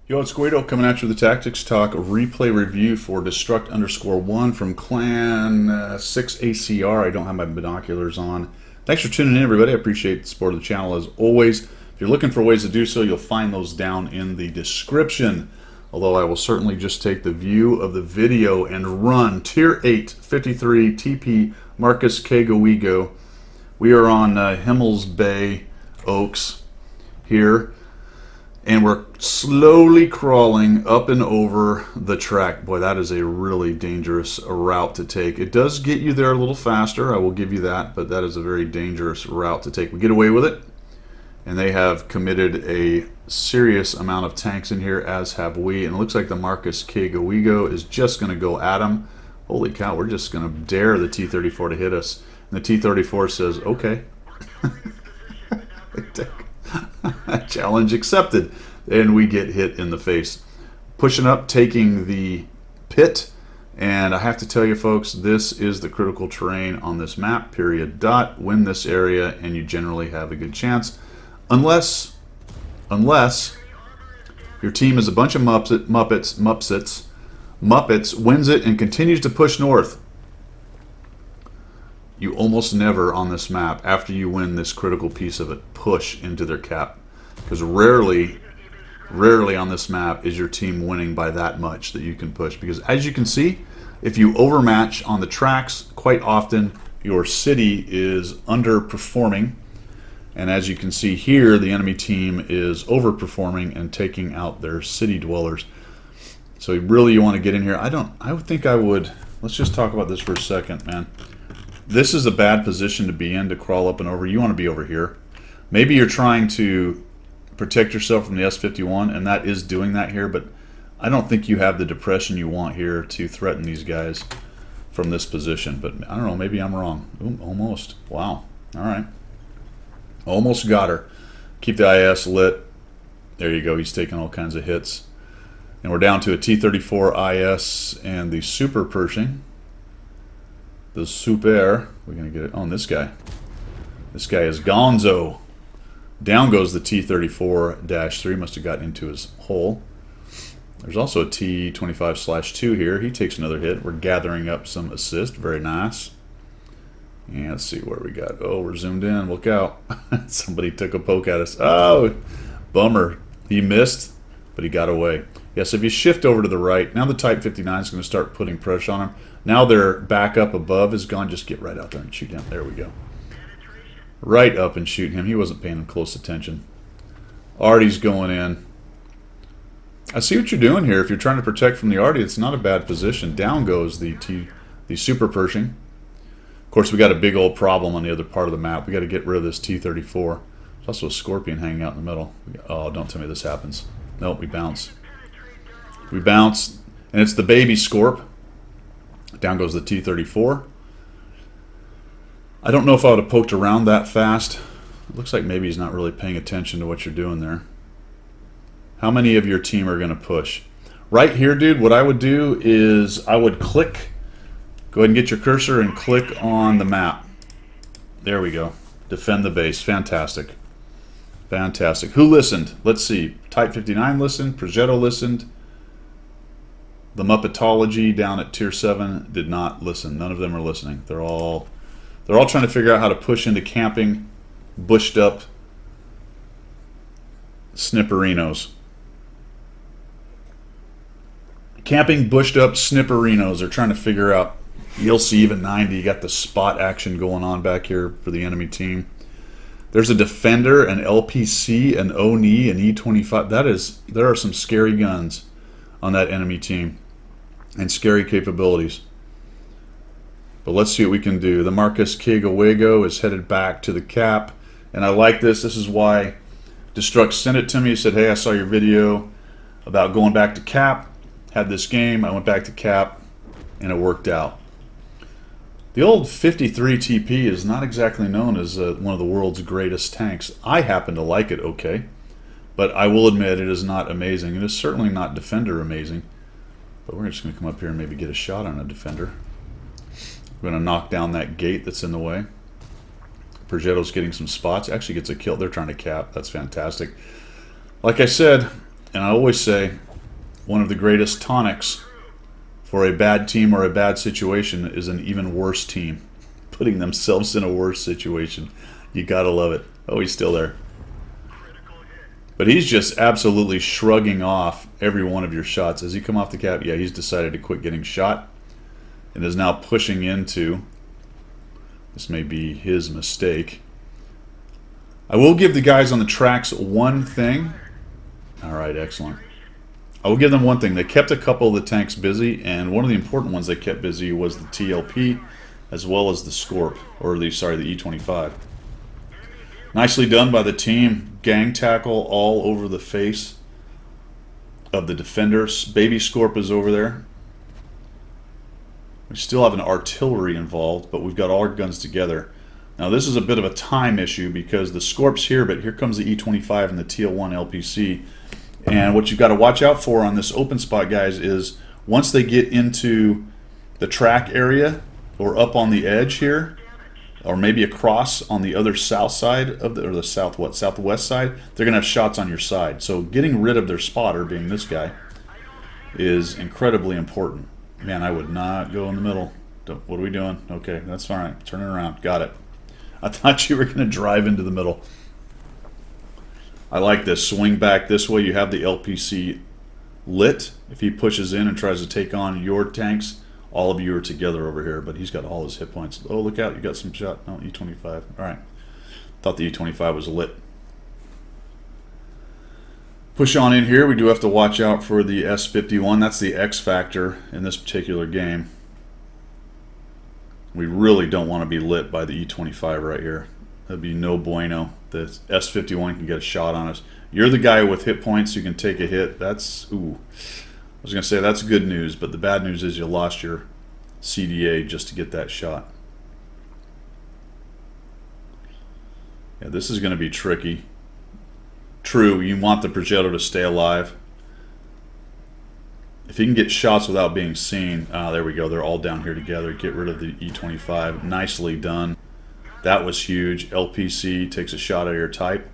Yo, it's Guido coming at you with the Tactics Talk replay review for Destruct_1 from Clan 6 ACR. I don't have my binoculars on. Thanks for tuning in, everybody. I appreciate the support of the channel as always. If you're looking for ways to do so, you'll find those down in the description. Although I will certainly just take the view of the video and run Tier 8 53 TP Marcus Kegowego. We are on Himmels Bay Oaks here. And we're slowly crawling up and over the track. Boy, that is a really dangerous route to take. It does get you there a little faster, I will give you that, but that is a very dangerous route to take. We get away with it, and they have committed a serious amount of tanks in here, as have we. And it looks like the Marcus Kegowego is just going to go at him. Holy cow, we're just going to dare the T-34 to hit us. And the T-34 says, okay. Challenge accepted, and we get hit in the face. Pushing up, taking the pit, and I have to tell you folks, this is the critical terrain on this map, period, dot. Win this area and you generally have a good chance, unless your team is a bunch of Muppets, wins it and continues to push north. You almost never on this map, after you win this critical piece of it, push into their cap. Because rarely on this map is your team winning by that much that you can push. Because as you can see, if you overmatch on the tracks, quite often your city is underperforming. And as you can see here, the enemy team is overperforming and taking out their city dwellers. So really you want to get in here. I would think I would, let's just talk about this for a second, man. This is a bad position to be in, to crawl up and over. You want to be over here. Maybe you're trying to protect yourself from the S-51, and that is doing that here, but I don't think you have the depression you want here to threaten these guys from this position. But I don't know, maybe I'm wrong. Ooh, almost. Wow. All right. Almost got her. Keep the IS lit. There you go. He's taking all kinds of hits. And we're down to a T-34 IS and the Super Pershing. The Super, we're going to get it on this guy. This guy is gonzo. Down goes the T-34-3, must have gotten into his hole. There's also a T-25/2 here. He takes another hit. We're gathering up some assist, very nice. And let's see where we got. Oh, we're zoomed in, look out. Somebody took a poke at us. Oh, bummer. He missed, but he got away. Yes, if you shift over to the right, now the Type 59 is going to start putting pressure on him. Now their back up above is gone. Just get right out there and shoot him. There we go. Right up and shoot him. He wasn't paying close attention. Artie's going in. I see what you're doing here. If you're trying to protect from the Artie, it's not a bad position. Down goes the Super Pershing. Of course, we got a big old problem on the other part of the map. We got to get rid of this T-34. There's also a Scorpion hanging out in the middle. Oh, don't tell me this happens. Nope, we bounce. We bounce, and it's the baby Scorp. Down goes the T-34. I don't know if I would have poked around that fast. It looks like maybe he's not really paying attention to what you're doing there. How many of your team are going to push? Right here, dude, what I would do is I would click. Go ahead and get your cursor and click on the map. There we go. Defend the base. Fantastic. Fantastic. Who listened? Let's see. Type 59 listened. Progetto listened. The Muppetology down at Tier 7 did not listen. None of them are listening. They're all trying to figure out how to push into camping, bushed up snipperinos. Camping, bushed up snipperinos. They're trying to figure out. You'll see even 90. You got the spot action going on back here for the enemy team. There's a Defender, an LPC, an ONI, an E25. There are some scary guns on that enemy team. And scary capabilities. But let's see what we can do. The Marcus Kegowego is headed back to the cap. And I like this. This is why Destruct sent it to me. He said, hey, I saw your video about going back to cap. Had this game. I went back to cap. And it worked out. The old 53 TP is not exactly known as one of the world's greatest tanks. I happen to like it okay. But I will admit it is not amazing. It is certainly not Defender amazing. But we're just going to come up here and maybe get a shot on a Defender. We're going to knock down that gate that's in the way. Progetto's getting some spots. Actually gets a kill. They're trying to cap. That's fantastic. Like I said, And I always say one of the greatest tonics for a bad team or a bad situation is an even worse team putting themselves in a worse situation. You gotta love it. Oh, he's still there. But he's just absolutely shrugging off every one of your shots. As you come off the cap, yeah, he's decided to quit getting shot and is now pushing into, this may be his mistake. I will give the guys on the tracks one thing. All right, excellent. I will give them one thing. They kept a couple of the tanks busy, and one of the important ones they kept busy was the TLP as well as the Scorp, or the E-25. Nicely done by the team. Gang tackle all over the face of the defenders. Baby Scorp is over there. We still have an artillery involved, but we've got all our guns together. Now this is a bit of a time issue because the Scorp's here, but here comes the E-25 and the TL-1 LPC. And what you've got to watch out for on this open spot, guys, is once they get into the track area or up on the edge here, or maybe across on the other south side of the, or the southwest side, they're gonna have shots on your side. So getting rid of their spotter, being this guy, is incredibly important. Man, I would not go in the middle. What are we doing? Okay, that's all right. Turning around. Got it. I thought you were gonna drive into the middle. I like this. Swing back this way. You have the LPC lit. If he pushes in and tries to take on your tanks, all of you are together over here, but he's got all his hit points. Oh, look out. You got some shot. No, E-25. All right. Thought the E-25 was lit. Push on in here. We do have to watch out for the S-51. That's the X factor in this particular game. We really don't want to be lit by the E-25 right here. That'd be no bueno. The S-51 can get a shot on us. You're the guy with hit points. You can take a hit. That's, ooh. I was going to say that's good news, but the bad news is you lost your CDA just to get that shot. Yeah, this is going to be tricky. True, you want the Progetto to stay alive. If he can get shots without being seen, there we go. They're all down here together. Get rid of the E-25. Nicely done. That was huge. LPC takes a shot at your Type.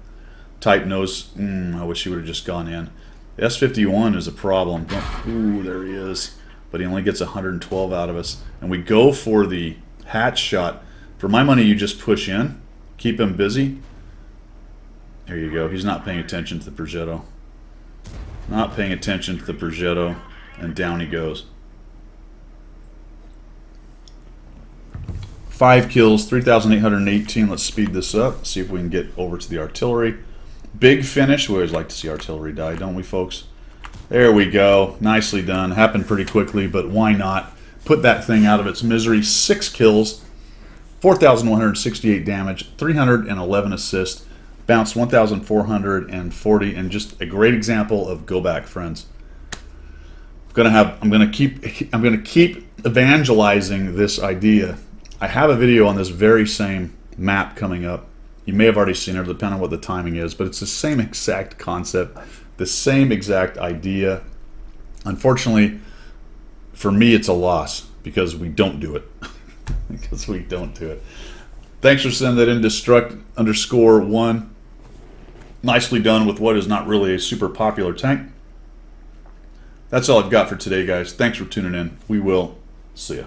Type knows, I wish he would have just gone in. The S-51 is a problem. Ooh, there he is. But he only gets 112 out of us. And we go for the hatch shot. For my money, you just push in. Keep him busy. There you go. He's not paying attention to the Progetto. Not paying attention to the Progetto. And down he goes. 5 kills, 3,818. Let's speed this up. See if we can get over to the artillery. Big finish. We always like to see artillery die, don't we, folks? There we go. Nicely done. Happened pretty quickly, but why not? Put that thing out of its misery. 6 kills, 4,168 damage, 311 assists, bounced 1,440, and just a great example of go back, friends. I'm gonna keep evangelizing this idea. I have a video on this very same map coming up. You may have already seen it, depending on what the timing is, but it's the same exact concept, the same exact idea. Unfortunately, for me, it's a loss because we don't do it. Because we don't do it. Thanks for sending that in, Destruct_1. Nicely done with what is not really a super popular tank. That's all I've got for today, guys. Thanks for tuning in. We will see ya.